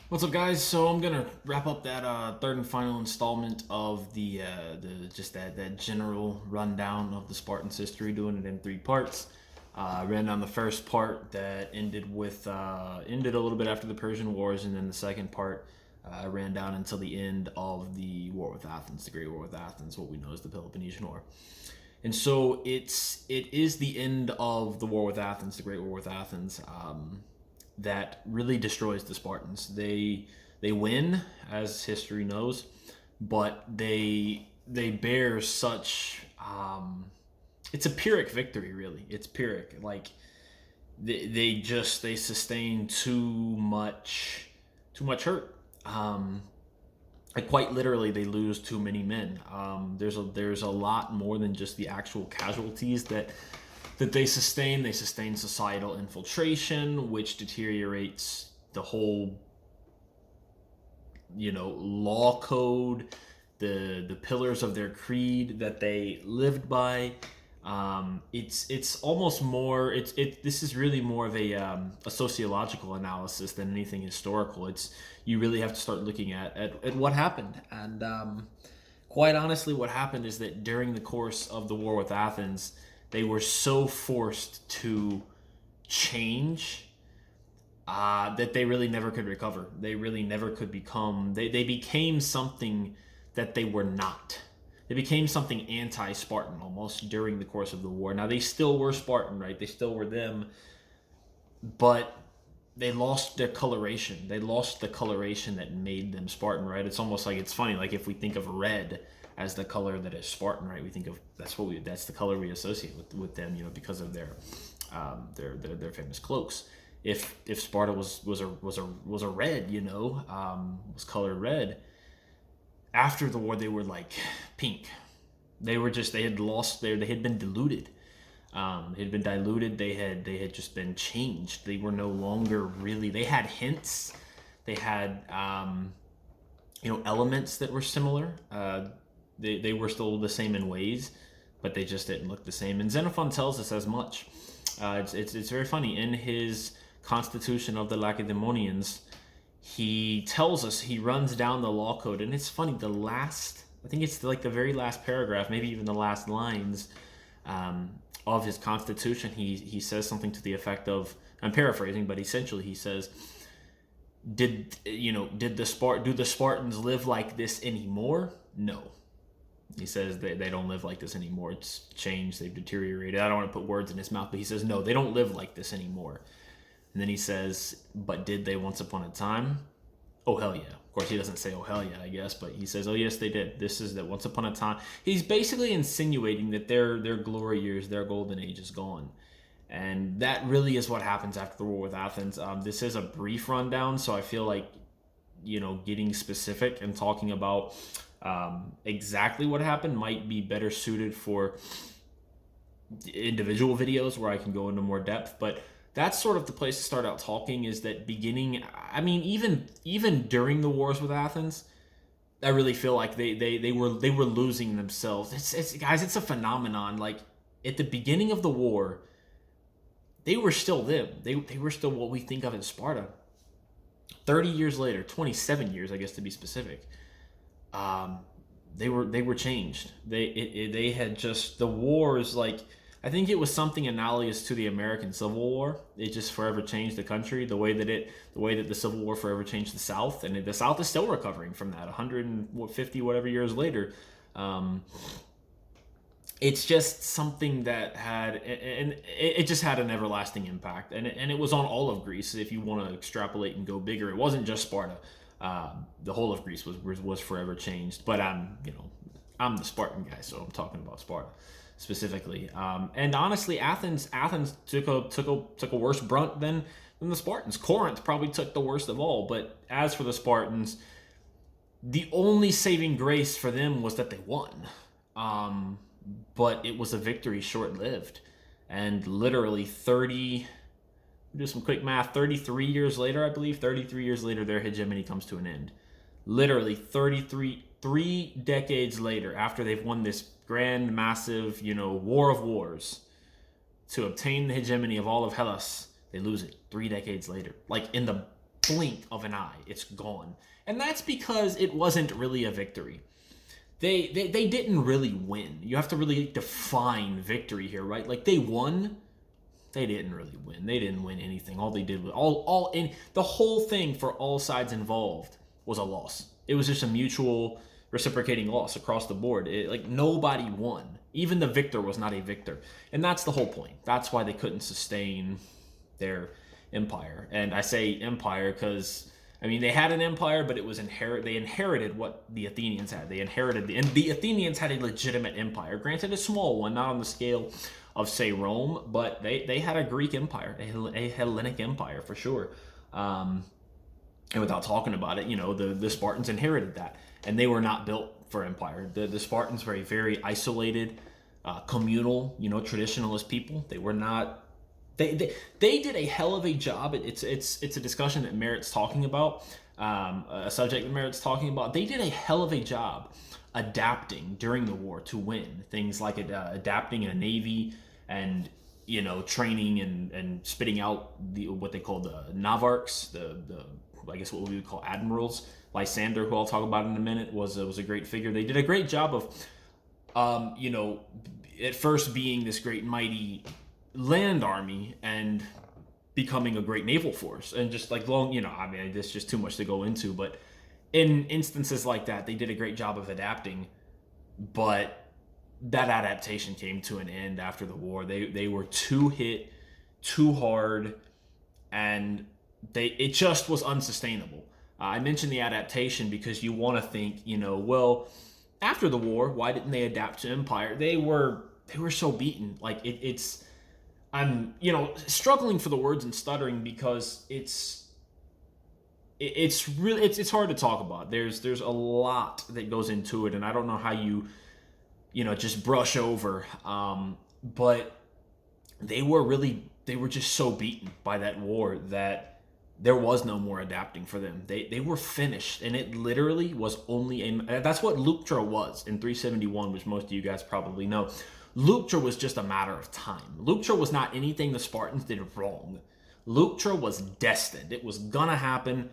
What's up, guys? So I'm gonna wrap up that third and final installment of the just that general rundown of the Spartans' history, doing it in three parts. Ran down the first part that ended a little bit after the Persian Wars, and then the second part ran down until the end of the War with Athens, the Great War with Athens, what we know as the Peloponnesian War. And so it is the end of the War with Athens, the Great War with Athens. That really destroys the Spartans. They win, as history knows, but they bear such it's a Pyrrhic victory. Really, it's Pyrrhic. Like they sustain too much hurt. Like quite literally, they lose too many men. There's a lot more than just the actual casualties that they sustain. They sustain societal infiltration, which deteriorates the whole, law code, the pillars of their creed that they lived by. It's almost more. This is really more of a sociological analysis than anything historical. It's you really have to start looking at what happened. And quite honestly, what happened is that during the course of the war with Athens, they were so forced to change that they really never could recover. They really never could become. They became something that they were not. They became something anti-Spartan almost during the course of the war. Now they still were Spartan, right? They still were them, but they lost their coloration. They lost the coloration that made them Spartan, right? It's almost like it's funny. Like if we think of red as the color that is Spartan, right? We think of that's the color we associate with them, because of their famous cloaks. If Sparta was a red, was colored red. After the war, they were like pink. They had lost they had been diluted. They had been diluted. They had just been changed. They were no longer really. They had hints. They had elements that were similar. They were still the same in ways, but they just didn't look the same. And Xenophon tells us as much. It's very funny. In his Constitution of the Lacedaemonians, he tells us, he runs down the law code, and it's funny. I think it's like the very last paragraph, maybe even the last lines of his Constitution. He says something to the effect of, I'm paraphrasing, but essentially he says, do the Spartans live like this anymore? No. He says they don't live like this anymore. It's changed. They've deteriorated. I don't want to put words in his mouth, but he says, no, they don't live like this anymore. And then he says, but did they once upon a time? Oh, hell yeah. Of course, he doesn't say, oh, hell yeah, I guess, but he says, oh, yes, they did. This is that once upon a time. He's basically insinuating that their glory years, their golden age is gone. And that really is what happens after the war with Athens. This is a brief rundown, so I feel like, getting specific and talking about exactly what happened might be better suited for individual videos where I can go into more depth. But that's sort of the place to start out talking, is that beginning. I mean, even during the wars with Athens, I really feel like they were losing themselves. It's a phenomenon. Like at the beginning of the war, they were still them. They were still what we think of as Sparta. 30 years later, 27 years, I guess, to be specific, they were changed. They had just, the wars, like, I think it was something analogous to the American Civil War. It just forever changed the country, the way that the Civil War forever changed the South, and the South is still recovering from that 150 whatever years later. It's just something that it just had an everlasting impact, and it was on all of Greece. If you want to extrapolate and go bigger, it wasn't just Sparta. The whole of Greece was forever changed. But I'm the Spartan guy, so I'm talking about Sparta specifically. And honestly, Athens took a worse brunt than the Spartans. Corinth probably took the worst of all. But as for the Spartans, the only saving grace for them was that they won. But it was a victory short-lived, and literally 30, do some quick math, 33 years later, I believe, 33 years later, their hegemony comes to an end. Literally 3 decades later, after they've won this grand, massive, war of wars to obtain the hegemony of all of Hellas, they lose it 3 decades later. Like in the blink of an eye, it's gone. And that's because it wasn't really a victory. They didn't really win. You have to really define victory here, right? Like, they won. They didn't really win. They didn't win anything. All they did was all in the whole thing for all sides involved was a loss. It was just a mutual reciprocating loss across the board. Like, nobody won. Even the victor was not a victor. And that's the whole point. That's why they couldn't sustain their empire. And I say empire because, I mean, they had an empire, but it was they inherited what the Athenians had. And the Athenians had a legitimate empire. Granted, a small one, not on the scale of, say, Rome, but they had a Greek empire, a Hellenic empire for sure. And without talking about it, the Spartans inherited that, and they were not built for empire. The Spartans were a very isolated, communal, traditionalist people. They were not. They did a hell of a job. It's a discussion that merits talking about, a subject that merits talking about. They did a hell of a job adapting during the war to win. Things like adapting in a navy and training and spitting out what they call the navarchs, the I guess what we would call admirals. Lysander, who I'll talk about in a minute, was a great figure. They did a great job of, at first being this great and mighty land army and becoming a great naval force, and just like there's just too much to go into, but in instances like that, they did a great job of adapting, but that adaptation came to an end after the war. They were too hit, too hard, and it just was unsustainable. I mentioned the adaptation because you want to think, well, after the war, why didn't they adapt to empire? They were so beaten. Like I'm struggling for the words and stuttering because it's hard to talk about. There's a lot that goes into it, and I don't know how you just brush over. But they were just so beaten by that war that there was no more adapting for them. They were finished, and it literally was only that's what Leuctra was in 371, which most of you guys probably know. Leuctra was just a matter of time. Leuctra was not anything the Spartans did wrong. Leuctra was destined. It was gonna happen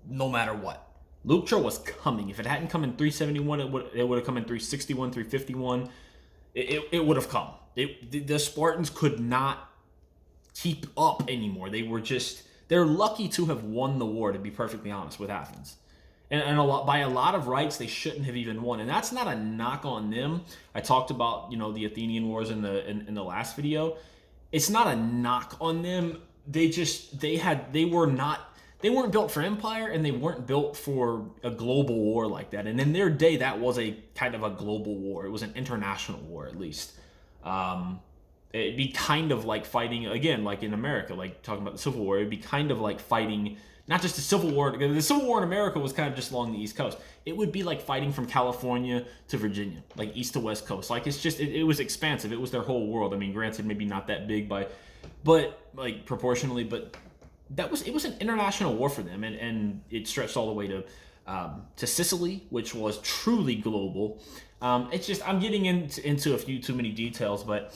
no matter what. Leuctra was coming. If it hadn't come in 371, it would have come in 361, 351. It would have come. The Spartans could not keep up anymore. They're lucky to have won the war, to be perfectly honest, with Athens. And by a lot of rights, they shouldn't have even won. And that's not a knock on them. I talked about, the Athenian wars in the last video. It's not a knock on them. They weren't built for empire, and they weren't built for a global war like that. And in their day, that was a kind of a global war. It was an international war, at least. It'd be kind of like fighting, again, like in America, like talking about the Civil War. It'd be kind of like fighting, not just the Civil War. The Civil War in America was kind of just along the East Coast. It would be like fighting from California to Virginia, like East to West Coast. Like, it's just, it was expansive. It was their whole world. I mean, granted, maybe not that big but like proportionally, but it was an international war for them, and it stretched all the way to Sicily, which was truly global. It's just, I'm getting into a few too many details, but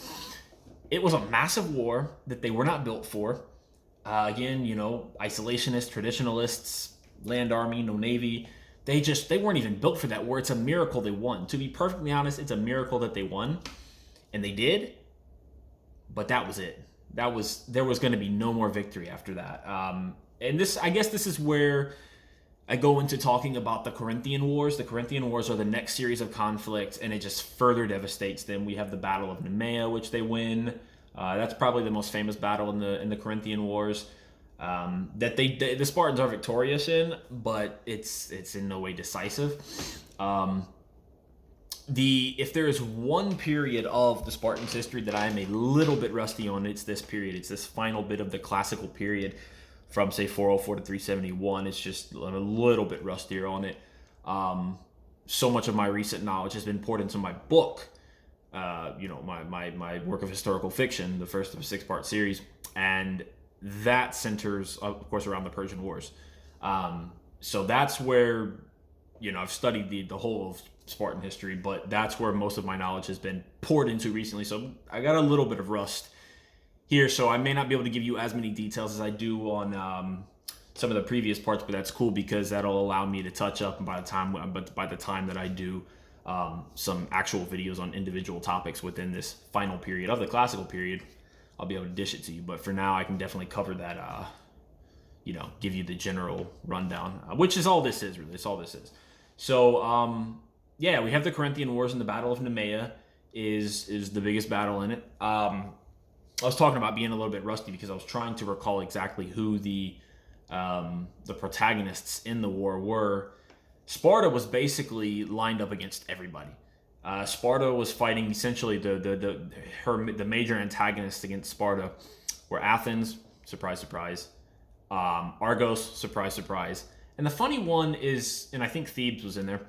it was a massive war that they were not built for. Again, isolationists, traditionalists, land army, no navy. They weren't even built for that war. It's a miracle they won. To be perfectly honest, it's a miracle that they won, and they did. But that was it. There was going to be no more victory after that. And I guess this is where I go into talking about the Corinthian Wars. The Corinthian Wars are the next series of conflicts, and it just further devastates them. We have the Battle of Nemea, which they win. That's probably the most famous battle in the Corinthian Wars. That the Spartans are victorious in, but it's in no way decisive. If there is one period of the Spartans' history that I am a little bit rusty on, it's this period. It's this final bit of the classical period from, say, 404 to 371. It's just a little bit rustier on it. So much of my recent knowledge has been poured into my book, my work of historical fiction, the first of a 6-part series, and that centers, of course, around the Persian Wars. So that's where, I've studied the whole of Spartan history, but that's where most of my knowledge has been poured into recently. So I got a little bit of rust here, so I may not be able to give you as many details as I do on some of the previous parts, but that's cool because that'll allow me to touch up. And by the time that I do some actual videos on individual topics within this final period of the classical period, I'll be able to dish it to you. But for now, I can definitely cover that. Give you the general rundown, which is all this is really. It's all this is. So yeah, we have the Corinthian Wars, and the Battle of Nemea is the biggest battle in it. I was talking about being a little bit rusty because I was trying to recall exactly who the protagonists in the war were. Sparta was basically lined up against everybody. Sparta was fighting essentially the major antagonists against Sparta were Athens, surprise, surprise, Argos, surprise, surprise, and the funny one is, and I think Thebes was in there,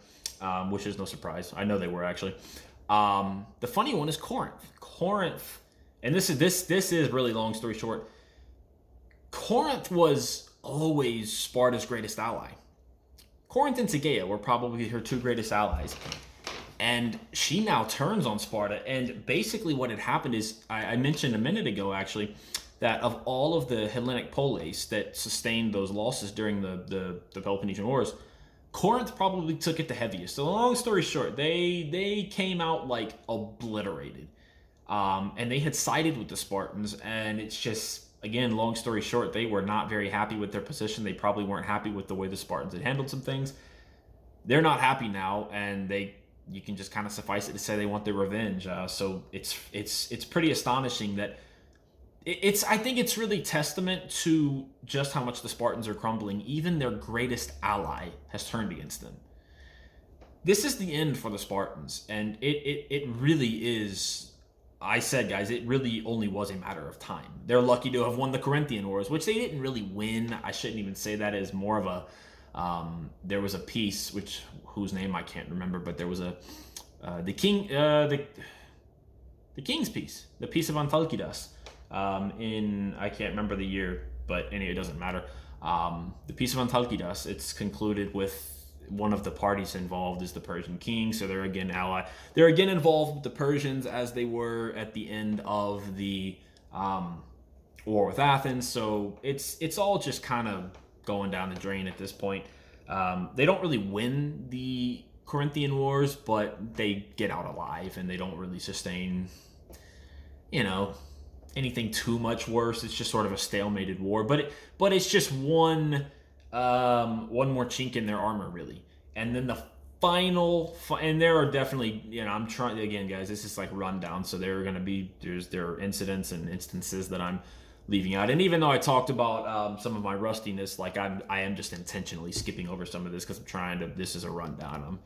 which is no surprise. I know they were actually. The funny one is Corinth. Corinth, and this is really, long story short, Corinth was always Sparta's greatest ally. Corinth and Tegea were probably her two greatest allies. And she now turns on Sparta. And basically what had happened is, I mentioned a minute ago actually, that of all of the Hellenic poleis that sustained those losses during the Peloponnesian Wars, Corinth probably took it the heaviest. So long story short, they came out like obliterated. And they had sided with the Spartans, and it's just, again, long story short, they were not very happy with their position. They probably weren't happy with the way the Spartans had handled some things. They're not happy now, and you can just kind of suffice it to say they want their revenge. So it's pretty astonishing that I think it's really testament to just how much the Spartans are crumbling. Even their greatest ally has turned against them. This is the end for the Spartans, and it really is. I said, guys, it really only was a matter of time. They're lucky to have won the Corinthian Wars, which they didn't really win. I shouldn't even say that as more of a. There was a piece whose name I can't remember, but there was the King's Peace, the Peace of Anthalkidas. In, I can't remember the year, but anyway, it doesn't matter. The Peace of Anthalkidas, it's concluded with one of the parties involved is the Persian king, so they're again ally. They're again involved with the Persians as they were at the end of the war with Athens. So it's all just kind of going down the drain at this point. They don't really win the Corinthian Wars, but they get out alive, and they don't really sustain, anything too much worse. It's just sort of a stalemated war, but it's just one more chink in their armor, really. And then the final, and there are definitely, I'm trying, again, guys, this is like rundown, so there are incidents and instances that I'm leaving out. And even though I talked about some of my rustiness, like I am just intentionally skipping over some of this because this is a rundown. I'm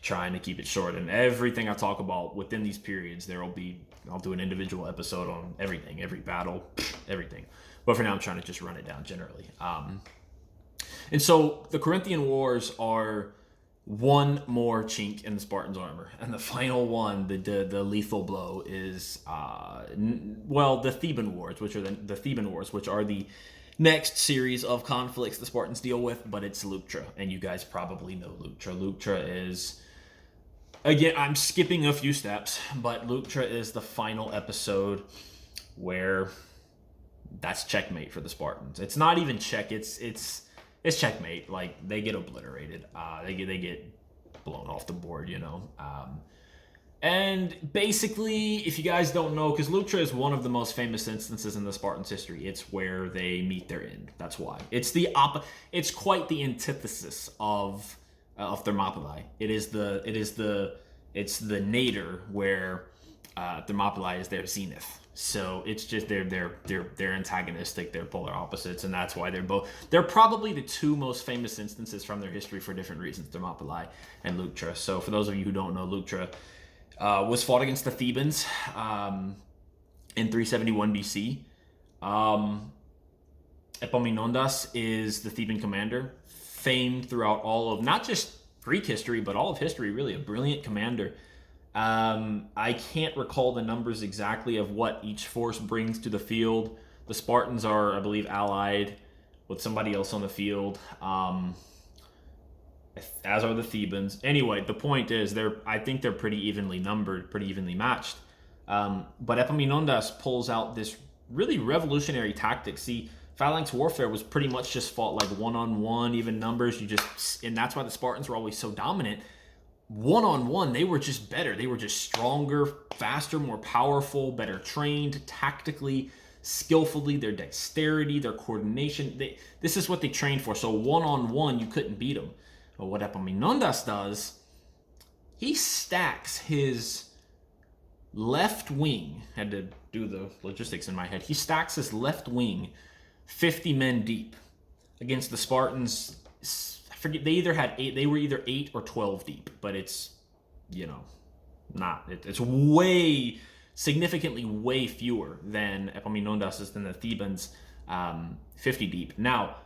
trying to keep it short, and everything I talk about within these periods, I'll do an individual episode on everything, every battle, everything. But for now, I'm trying to just run it down generally. And so the Corinthian Wars are one more chink in the Spartans' armor, and the final one, the lethal blow, is the Theban Wars, which are the Theban Wars, which are the next series of conflicts the Spartans deal with. But it's Leuctra, and you guys probably know Leuctra. Leuctra is, again, I'm skipping a few steps, but Leuctra is the final episode where that's checkmate for the Spartans. It's not even check. It's checkmate. Like, they get obliterated. They get blown off the board, And basically, if you guys don't know, because Leuctra is one of the most famous instances in the Spartans' history, it's where they meet their end. That's why. It's quite the antithesis of Thermopylae. It's the nadir where Thermopylae is their zenith. So it's just they're antagonistic, they're polar opposites, and that's why they're probably the two most famous instances from their history for different reasons, Thermopylae and Leuctra. So for those of you who don't know, Leuctra was fought against the Thebans in 371 BC. Epaminondas is the Theban commander, famed throughout all of not just Greek history, but all of history, really, a brilliant commander. I can't recall the numbers exactly of what each force brings to the field. The Spartans are, I believe, allied with somebody else on the field, as are the Thebans. Anyway, the point is, I think they're pretty evenly numbered, pretty evenly matched. But Epaminondas pulls out this really revolutionary tactic. See, Phalanx warfare was pretty much just fought like one-on-one, even numbers. And that's why the Spartans were always so dominant. One-on-one, they were just better. They were just stronger, faster, more powerful, better trained tactically, skillfully, their dexterity, their coordination. This is what they trained for. So one-on-one, you couldn't beat them. But what Epaminondas does, he stacks his left wing. Had to do the logistics in my head. He stacks his left wing 50 men deep against the Spartans. I forget, they were either 8 or 12 deep, but it's, it's way, significantly way fewer than Epaminondas' than the Thebans 50 deep. Now,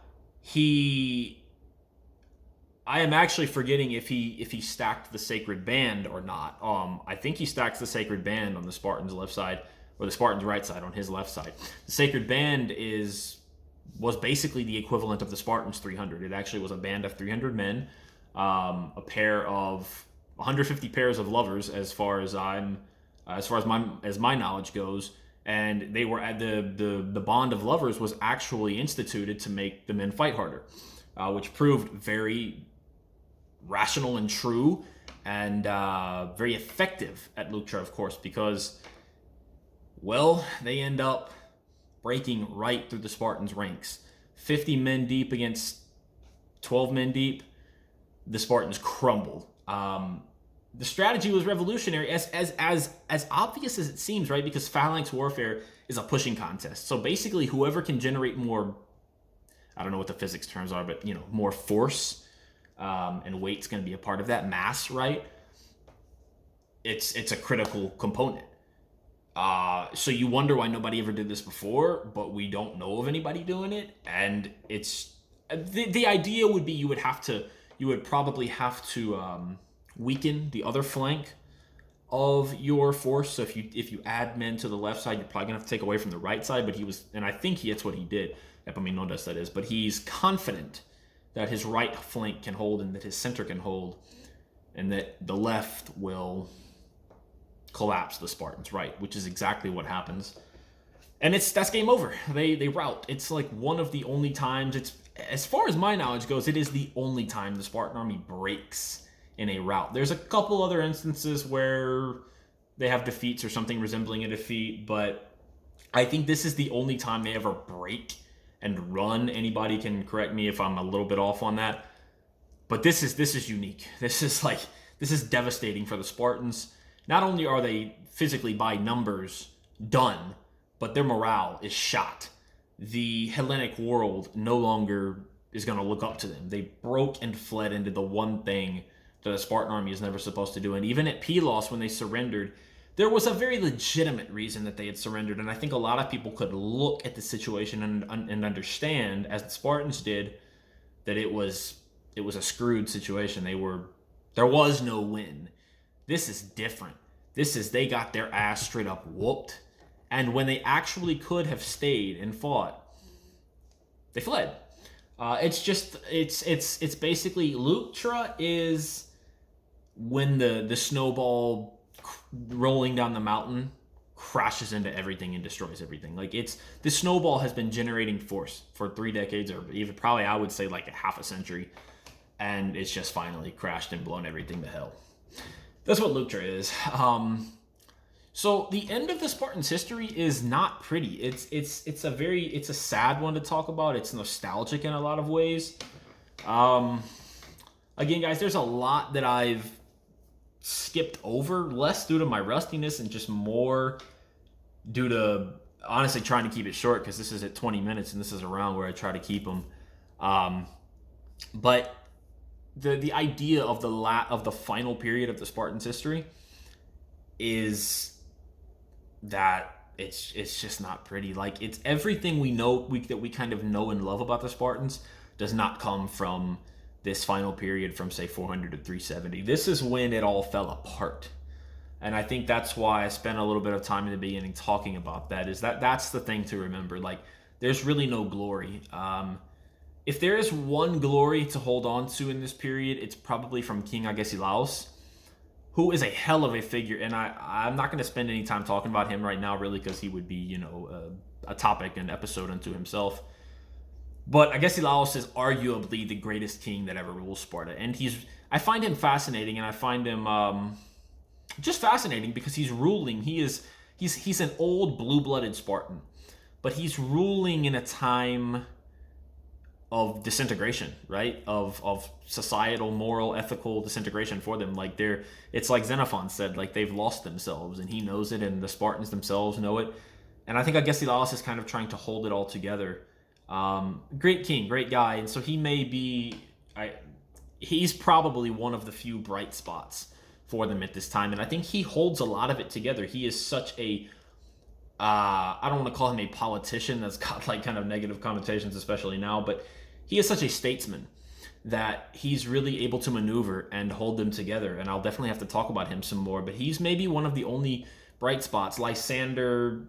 I am actually forgetting if he stacked the Sacred Band or not. I think he stacks the Sacred Band on the Spartans' left side, or the Spartans' right side on his left side. The Sacred Band was basically the equivalent of the Spartans' 300. It actually was a band of 300 men, a pair of 150 pairs of lovers, as far as my knowledge goes. And they were at the bond of lovers was actually instituted to make the men fight harder, which proved very rational and true, and very effective at Leuctra, of course, because, well, they end up breaking right through the Spartans' ranks. 50 men deep against 12 men deep, the Spartans crumbled. The strategy was revolutionary, as obvious as it seems, right? Because phalanx warfare is a pushing contest. So basically, whoever can generate more, I don't know what the physics terms are, but more force, and weight's going to be a part of that, mass, right? It's a critical component. So you wonder why nobody ever did this before, but we don't know of anybody doing it. And it's the idea would be you would probably have to weaken the other flank of your force. So if you add men to the left side, you're probably gonna have to take away from the right side. But I think that's what he did, Epaminondas, that is. But he's confident that his right flank can hold and that his center can hold, and that the left will collapse the Spartans' right, which is exactly what happens. And that's game over. They rout. It's like one of the only times, as far as my knowledge goes, it is the only time the Spartan army breaks in a rout. There's a couple other instances where they have defeats or something resembling a defeat, but I think this is the only time they ever break and run. Anybody can correct me if I'm a little bit off on that, but this is unique. This is devastating for the Spartans. Not only are they physically by numbers done, but their morale is shot. The Hellenic world no longer is going to look up to them. They broke and fled into the one thing that a Spartan army is never supposed to do. And even at Pylos, when they surrendered, there was a very legitimate reason that they had surrendered. And I think a lot of people could look at the situation and understand, as the Spartans did, that it was a screwed situation. There was no win. This is different. They got their ass straight up whooped. And when they actually could have stayed and fought, they fled. It's basically, Leuctra is when the snowball rolling down the mountain crashes into everything and destroys everything. Like, the snowball has been generating force for 3 decades, or even probably, I would say, like a half a century. And it's just finally crashed and blown everything to hell. That's what Leuctra is. So the end of the Spartans' history is not pretty. It's a sad one to talk about. It's nostalgic in a lot of ways. Again, guys, there's a lot that I've skipped over, less due to my rustiness and just more due to honestly trying to keep it short, because this is at 20 minutes and this is around where I try to keep them. But the idea of the final period of the Spartans' history is that it's just not pretty. Like, it's everything we know that we kind of know and love about the Spartans does not come from this final period from, say, 400 to 370. This is when it all fell apart. And I think that's why I spent a little bit of time in the beginning talking about that, is that's the thing to remember. Like, there's really no glory. If there is one glory to hold on to in this period, it's probably from King Agesilaus, who is a hell of a figure. And I'm not going to spend any time talking about him right now, really, because he would be, a topic, an episode unto himself. But Agesilaus is arguably the greatest king that ever ruled Sparta, and I find him fascinating, and I find him just fascinating because he's ruling. He's an old blue-blooded Spartan, but he's ruling in a time of disintegration, right? Of societal, moral, ethical disintegration for them. Like it's like Xenophon said, like they've lost themselves, and he knows it, and the Spartans themselves know it. And I think Agesilaus is kind of trying to hold it all together. Great king, great guy, and so he may be. He's probably one of the few bright spots for them at this time, and I think he holds a lot of it together. He is such a I don't want to call him a politician. That's got like kind of negative connotations, especially now, but he is such a statesman that he's really able to maneuver and hold them together. And I'll definitely have to talk about him some more, but he's maybe one of the only bright spots. Lysander,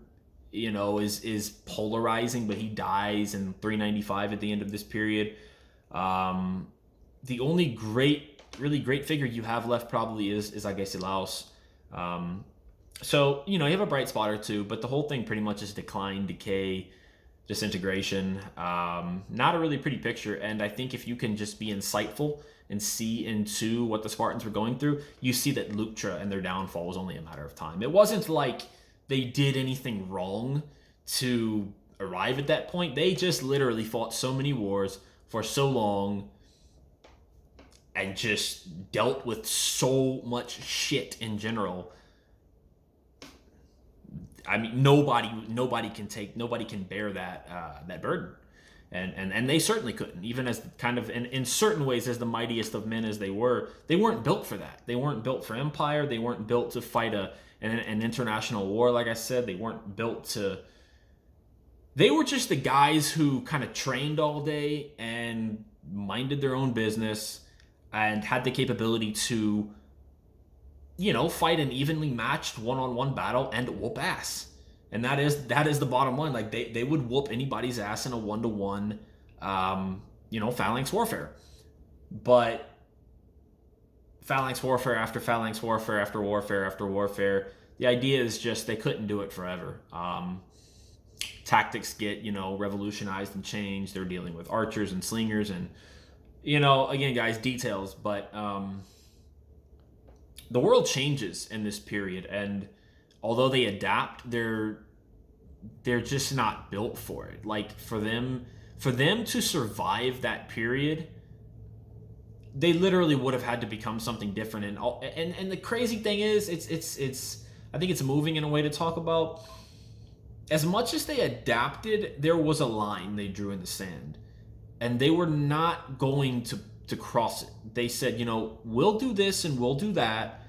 is polarizing, but he dies in 395 at the end of this period. The only really great figure you have left probably is Agesilaus. So, you have a bright spot or two, but the whole thing pretty much is decline, decay, disintegration. Not a really pretty picture. And I think if you can just be insightful and see into what the Spartans were going through, you see that Leuctra and their downfall was only a matter of time. It wasn't like they did anything wrong to arrive at that point. They just literally fought so many wars for so long and just dealt with so much shit in general. I mean, nobody can bear that burden, and they certainly couldn't. Even as kind of in certain ways, as the mightiest of men as they weren't built for that. They weren't built for empire. They weren't built to fight an international war. Like I said, they weren't built to. They were just the guys who kind of trained all day and minded their own business and had the capability to, fight an evenly matched one-on-one battle and whoop ass. And that is the bottom line. Like they would whoop anybody's ass in a one-to-one, phalanx warfare. But phalanx warfare after phalanx warfare after warfare after warfare, the idea is just they couldn't do it forever. Tactics get, revolutionized and changed. They're dealing with archers and slingers and, again, guys, details. But the world changes in this period, and although they adapt, they're just not built for it. Like for them to survive that period, they literally would have had to become something different. And the crazy thing is, it's I think it's moving in a way to talk about. As much as they adapted, there was a line they drew in the sand, and they were not going to cross it. They said, we'll do this and we'll do that,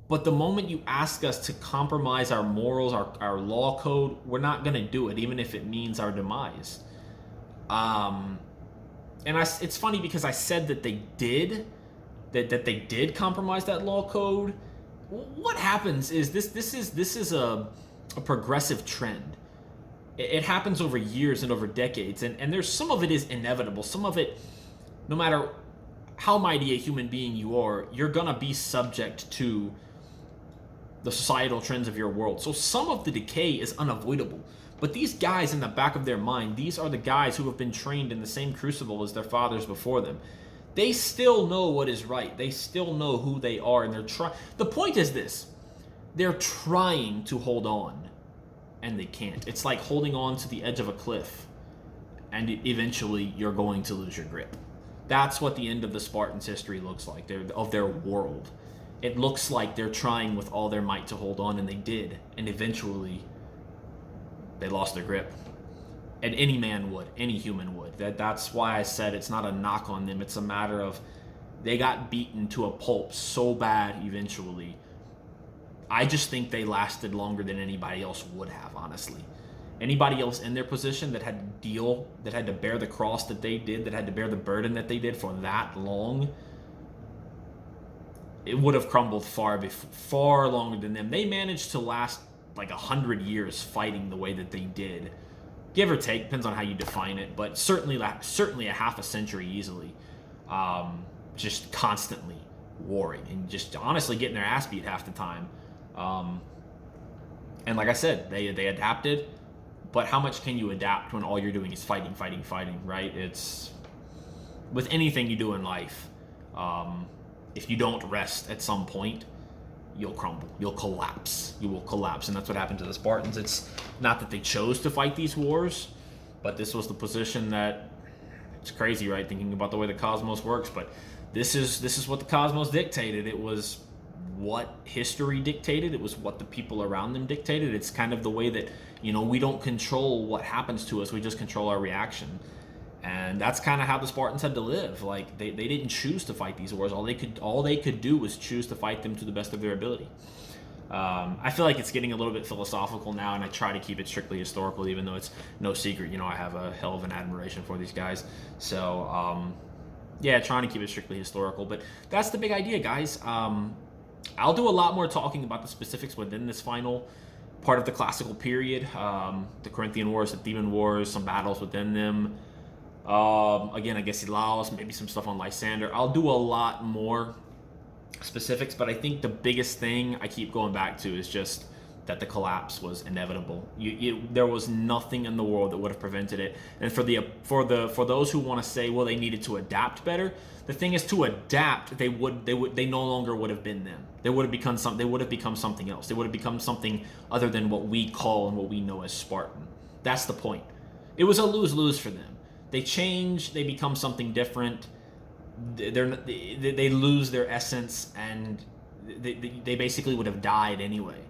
but the moment you ask us to compromise our morals, our law code, we're not going to do it, even if it means our demise. It's funny because I said that they did, that they did compromise that law code. What happens is this is a progressive trend. It happens over years and over decades, and there's some of it is inevitable. Some of it, no matter how mighty a human being you are, you're gonna be subject to the societal trends of your world. So some of the decay is unavoidable. But these guys, in the back of their mind, these are the guys who have been trained in the same crucible as their fathers before them. They still know what is right. They still know who they are, and they're trying. The point is this: they're trying to hold on, and they can't. It's like holding on to the edge of a cliff, and eventually you're going to lose your grip. That's what the end of the Spartans' history looks like, of their world. It looks like they're trying with all their might to hold on, and they did, and eventually they lost their grip. And any man would, any human would. That's why I said it's not a knock on them. It's a matter of they got beaten to a pulp so bad eventually. I just think they lasted longer than anybody else would have, honestly. Anybody else in their position that had to bear the cross that they did, that had to bear the burden that they did for that long, it would have crumbled far longer than them. They managed to last like 100 years fighting the way that they did, give or take, depends on how you define it, but certainly a half a century easily, just constantly warring and just honestly getting their ass beat half the time. And like I said, they adapted, but how much can you adapt when all you're doing is fighting, fighting, fighting, right? It's with anything you do in life. If you don't rest at some point, you'll crumble, you'll collapse, you will collapse. And that's what happened to the Spartans. It's not that they chose to fight these wars, but this was the position that, it's crazy, right? Thinking about the way the cosmos works, but this is what the cosmos dictated. It was what history dictated. It was what the people around them dictated. It's kind of the way that, we don't control what happens to us. We just control our reaction. And that's kind of how the Spartans had to live. Like they didn't choose to fight these wars. All they could do was choose to fight them to the best of their ability. I feel like it's getting a little bit philosophical now, and I try to keep it strictly historical, even though it's no secret. I have a hell of an admiration for these guys. So yeah, trying to keep it strictly historical. But that's the big idea, guys. I'll do a lot more talking about the specifics within this final part of the classical period. The Corinthian Wars, the Theban Wars, some battles within them. Again, Agesilaus, maybe some stuff on Lysander. I'll do a lot more specifics, but I think the biggest thing I keep going back to is just that the collapse was inevitable. There was nothing in the world that would have prevented it. And for those who want to say, well, they needed to adapt better, the thing is, to adapt, they no longer would have been them. They would have become something. They would have become something else. They would have become something other than what we call and what we know as Spartan. That's the point. It was a lose-lose for them. They change, they become something different. They lose their essence, and they basically would have died anyway.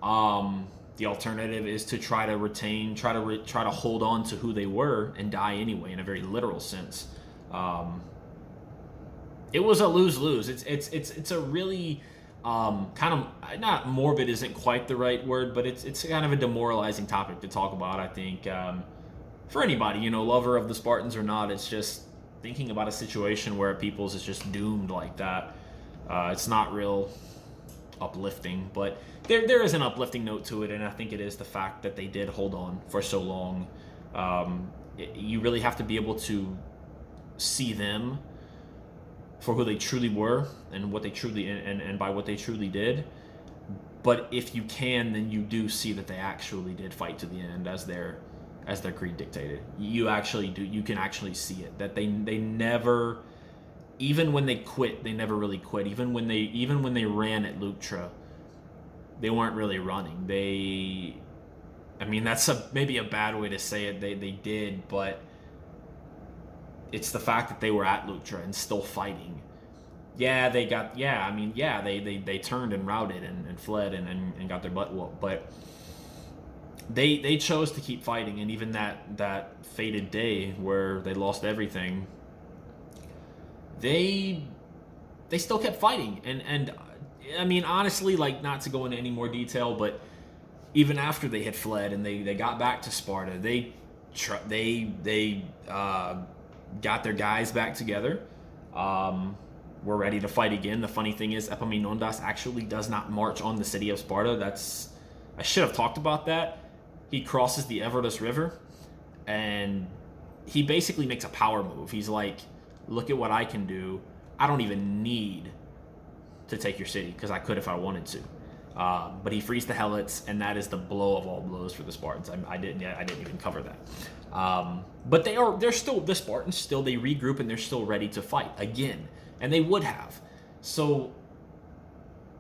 The alternative is to try to retain, try to hold on to who they were and die anyway, in a very literal sense. It was a lose-lose. It's a really kind of, not morbid isn't quite the right word, but it's kind of a demoralizing topic to talk about, I think. For anybody, lover of the Spartans or not, it's just thinking about a situation where people's is just doomed like that. It's not real uplifting, but there is an uplifting note to it, and I think it is the fact that they did hold on for so long. You really have to be able to see them for who they truly were and what they truly and by what they truly did. But if you can, then you do see that they actually did fight to the end, as their creed dictated. You actually do. You can actually see it, that they never, even when they quit, they never really quit. Even when they ran at Leuctra, they weren't really running. That's maybe a bad way to say it. They did, but it's the fact that they were at Leuctra and still fighting. Yeah, they turned and routed and fled and got their butt whooped, but they chose to keep fighting. And even that fated day where they lost everything, they still kept fighting. And honestly, like, not to go into any more detail, but even after they had fled and they got back to Sparta, they got their guys back together, were ready to fight again. The funny thing is, Epaminondas actually does not march on the city of Sparta. I should have talked about that. He crosses the Evertus River, and he basically makes a power move. He's like, look at what I can do. I don't even need to take your city, because I could if I wanted to. But he frees the Helots, and that is the blow of all blows for the Spartans. I didn't even cover that. But they're still, the Spartans still, they regroup and they're still ready to fight again, and they would have. So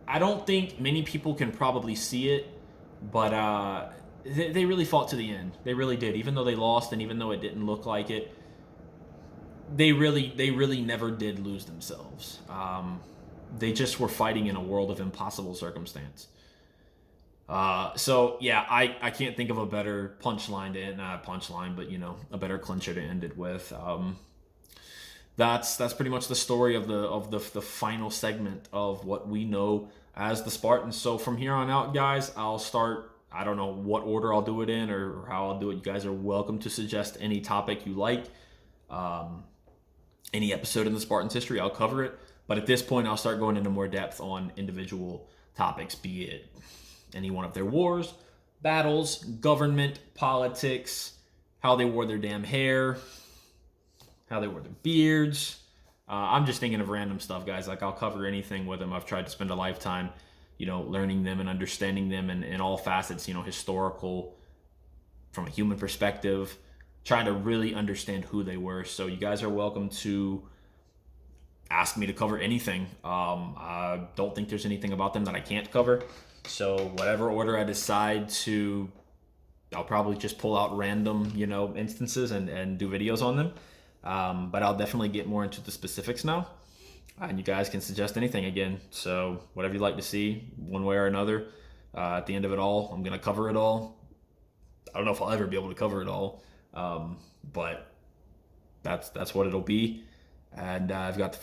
I don't think many people can probably see it, but they really fought to the end. They really did, even though they lost, and even though it didn't look like it. They really never did lose themselves. They just were fighting in a world of impossible circumstance. So yeah, I can't think of a better punchline to end, not a punchline, but a better clincher to end it with. That's pretty much the story of the final segment of what we know as the Spartans. So from here on out, guys, I'll start. I don't know what order I'll do it in or how I'll do it. You guys are welcome to suggest any topic you like. Any episode in the Spartans history, I'll cover it. But at this point, I'll start going into more depth on individual topics, be it any one of their wars, battles, government, politics, how they wore their damn hair, how they wore their beards. I'm just thinking of random stuff, guys. Like, I'll cover anything with them. I've tried to spend a lifetime, learning them and understanding them in all facets, historical, from a human perspective, trying to really understand who they were. So you guys are welcome to ask me to cover anything. I don't think there's anything about them that I can't cover. So whatever order I decide to, I'll probably just pull out random, instances and do videos on them. But I'll definitely get more into the specifics now. And you guys can suggest anything again. So whatever you'd like to see, one way or another. At the end of it all, I'm gonna cover it all. I don't know if I'll ever be able to cover it all, but that's what it'll be. And I've got the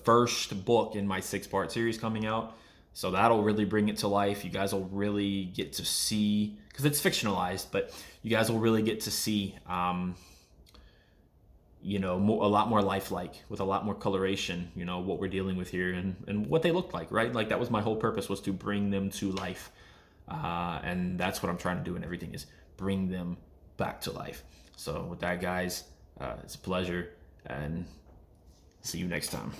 first book in my 6-part series coming out, so that'll really bring it to life. You guys will really get to see, because it's fictionalized, but you guys will really get to see, a lot more lifelike, with a lot more coloration. What we're dealing with here and what they look like, right? Like that was my whole purpose, was to bring them to life. And that's what I'm trying to do in everything, is bring them back to life. So with that, guys, it's a pleasure, and see you next time.